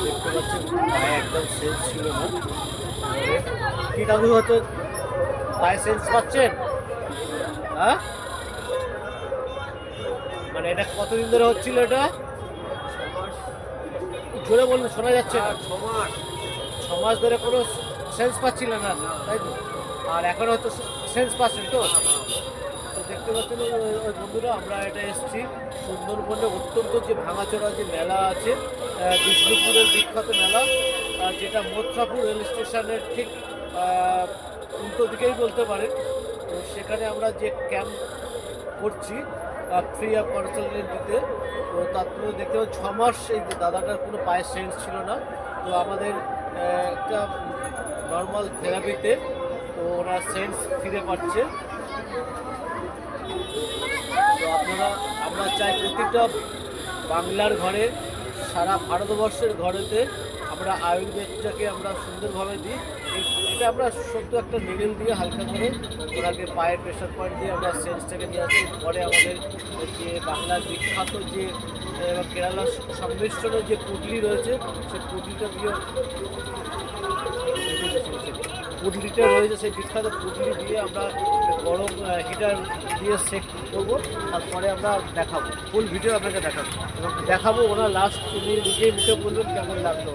দেখতে পাচ্ছেন পায়ে একদম সেন্স ছিল না। কি দাদু হয়তো পায়ে সেন্স পাচ্ছেন? হ্যাঁ, মানে এটা কতদিন ধরে হচ্ছিল এটা? জোরে বললে শোনা যাচ্ছে না। 6 মাস ধরে কোনো সেন্স পাচ্ছিল না, তাই তো? আর এখন হয়তো সেন্স পাচ্ছেন তো? তো দেখতে পাচ্ছেন ওই বন্ধুরা, আমরা এটা এসেছি সুন্দরবনে অত্যন্ত যে ভাঙাচোরা যে মেলা আছে, বিষ্ণুপুরের বিখ্যাত মেলা, যেটা মথুরাপুর রেল স্টেশনের ঠিক উল্টো দিকেই বলতে পারেন। তো সেখানে আমরা যে ক্যাম্প করছি ফ্রি অফ কনসালটেন্সিতে, তো তার মধ্যে দেখতে পাচ্ছি 6 মাস এই যে দাদাটার কোনো পায়ের সেন্স ছিল না। তো আমাদের একটা নর্মাল থেরাপিতে তো ওরা সেন্স ফিরে পাচ্ছে। তো আমরা চাই প্রতিটা বাংলার ঘরে, সারা ভারতবর্ষের ঘরেতে আমরা আয়ুর্বেদটাকে আমরা সুন্দরভাবে দিই। এটা আমরা সত্য একটা নিডেল দিয়ে হালকা করে ওনাকে পায়ের প্রেশার পয়েন্ট দিয়ে আমরা সেন্সটাকে নিয়ে আসি। পরে আমাদের যে বাংলার বিখ্যাত যে কেরালার সংমিশ্রণের যে পুডলি রয়েছে, সেই পুডলিটা দিয়ে পুডলিটা রয়েছে, সেই বিখ্যাত পুডলি দিয়ে আমরা গরম হিটার দিয়ে সেক করবো। তারপরে আমরা দেখাবো, ফুল ভিডিও আপনাকে দেখাবো এবং দেখাবো ওনার লাস্ট উনি নিজেই মুখে বলবেন কেমন লাগলো।